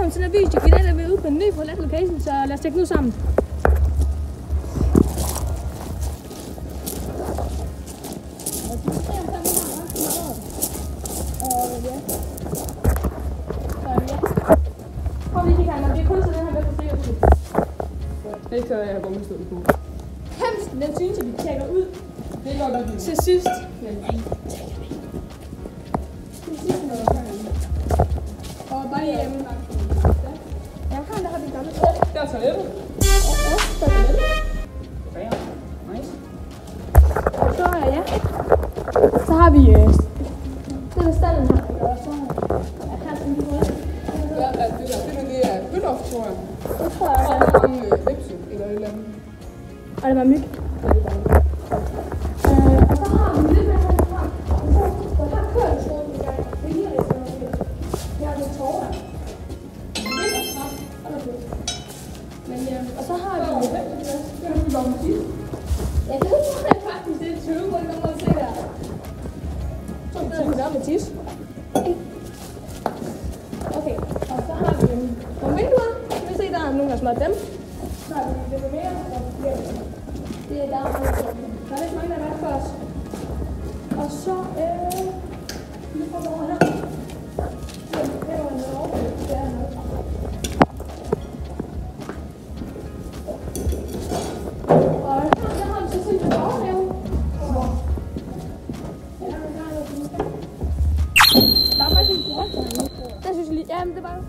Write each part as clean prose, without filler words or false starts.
velkommen til den her video. I dag er vi ude på en ny på Let's Location, så lad os tjekke nu sammen. Prøv lige at kigge her, når vi er kun til den her med på flere ud. Det kan jeg godt med stå på. Hemsen, den synes jeg, vi tjekker ud. Det går godt til sidst. Og bare lige hjemme. Ja, her har vi gamle træ. Der er toilettet. Ja, der er toilettet. Ja, nice. Og så ja. Så har vi det er stallen her. Og så her skal vi gå ind. Ja, det er Bølhoff, tror jeg. Det tror jeg også. Og en vipse eller et eller andet. Og det var myg. Og så har vi lidt mere herfra. Og her kører det stadig i gang. Det ligner lidt sådan noget. Vi har lidt tårer. Det er så ret. Men og så har vi ja, det tror jeg faktisk, det er 20, hvor det kommer at se der. Så er det der med tis. Okay, og så har vi nogle vinduer. Vi kan se, der er nogen, der smadrer dem. Så har vi lidt mere, og det er der er lidt mange, der er værd for os. Og så, vi får over her. Det var noget over, det er noget. Og her har vi så set en baghave. Der er faktisk en grønt derinde. Den synes jeg lige, jamen det var jo.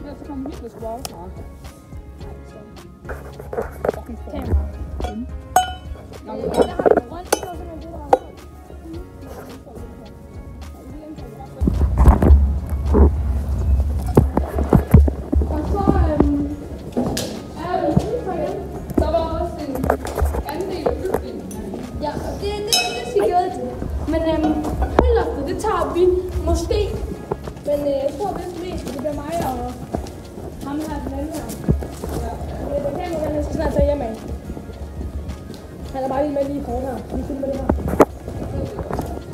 Ja, så kommer Hitler sgu også. Kamera. Der har vi grønt, så er det der. Og så er det udenfor igen. Der var også en anden del af bygningen. Ja, og det skal vi gøre til. Men højloftet, det tager vi måske. Men jeg tror vist mest, det bliver mig og ham her den anden her. Det er kameraet, han skal snart tage hjem af. Han er bare lige med lige kort her. Vi filmer det her.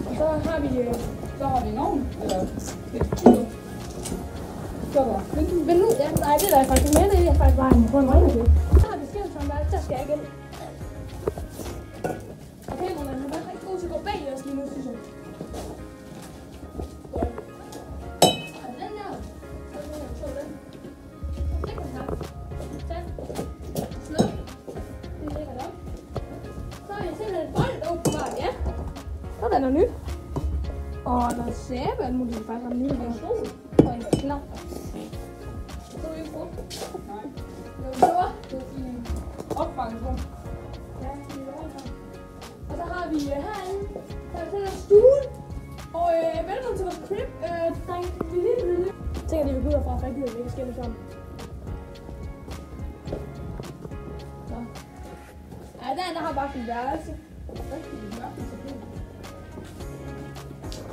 Og så har vi en ovn, eller et kilo. Så er der vindue. Ja, nej, det er der faktisk med. Det er faktisk bare en grøn øjne til. Så har vi skærmsomværelse, der skal jeg igen. Og kameraet, han er faktisk rigtig god til at gå bag os lige nu, synes jeg. Så er der noget nyt. Og der er sæbe, alt muligt, faktisk har nyt her. Og en knap. Så er det ikke brugt. Nej. Det var Det er sådan en opvangrum. ja, det er her. Og så har vi herinde, der er sådan en stue. Og velkommen til vores crib. Dreng, vi er lige blevet. Jeg tænker, de vil gå ud herfra, for jeg gider ikke skændes sammen. Så. Ja, der har bare en værelse.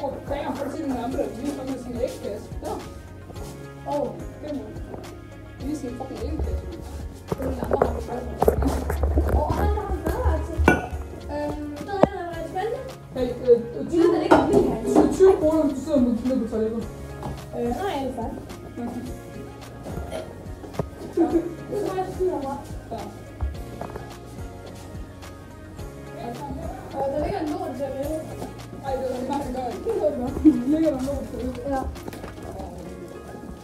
Og kringer for at se den lampe, der lige sådan med sin ægkasse. Der. Det må. Lige sådan en fucking ægkasse. Den lamper har vi fået. Og han har en badeværelse. Det er rigtig spændende. Hey, Vi ved, at det ikke er vildt her. 20 kroner, du sidder nede på toilettet. Nej, det er færdigt. Det tror jeg, jeg skyder mig. Og der ligger en lort til at lave. Ej, det er meget godt. Det ligger der noget på. Ja.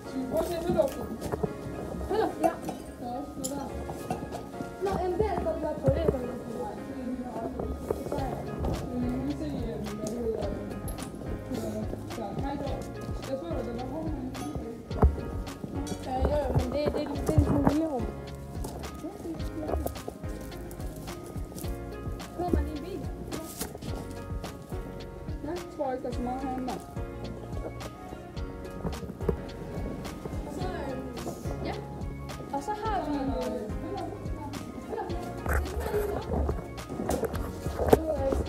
Skal vi prøve at se Bølhoffen? Hallo? Ja. Der er også noget der. Nå, jamen det er godt godt på det. Nej, det er lige meget. Så er Vi kan lige se, hvad det hedder. Ja, nej, jeg tror, at det var hårdt. jo, men det er en smule lille rum. Kører man i en bil? Ja, jeg tror ikke, der er så meget herinde der. Og så, ja. Og så har vi...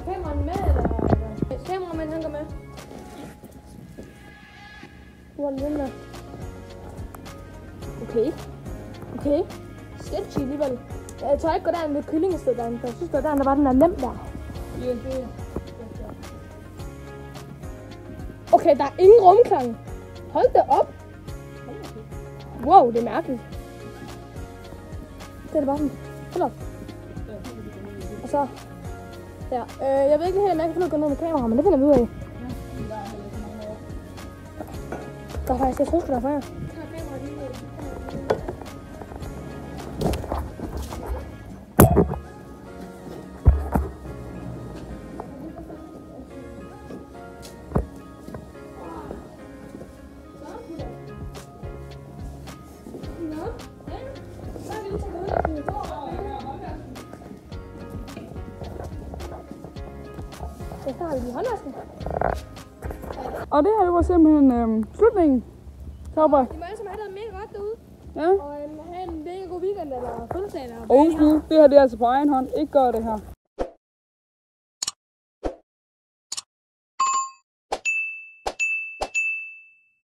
Kameraen med, eller? Kameramanden, han går med. Hvor er den der? Okay. Sketchy alligevel. Jeg tror ikke gå derind ved kyllingestedet derinde, for jeg synes, der var den der nem der. Ja, det er. Okay, der er ingen rumklang. Hold da op. Wow, det er mærkeligt. Det er det bare sådan. Hold op. Og så... Ja, jeg ved ikke helt, om jeg kan finde ud af at gå ned med kamera, men det finder vi ud af. Der er faktisk, jeg tror, der er fire. Så har vi lige håndvasken. Og det her var simpelthen slutningen. Topper. I må alle sammen have det mega godt derude. Ja. Og have en mega god weekend eller fødselsdag. Og husk nu, det her det er altså på egen hånd. Ikke gør det her.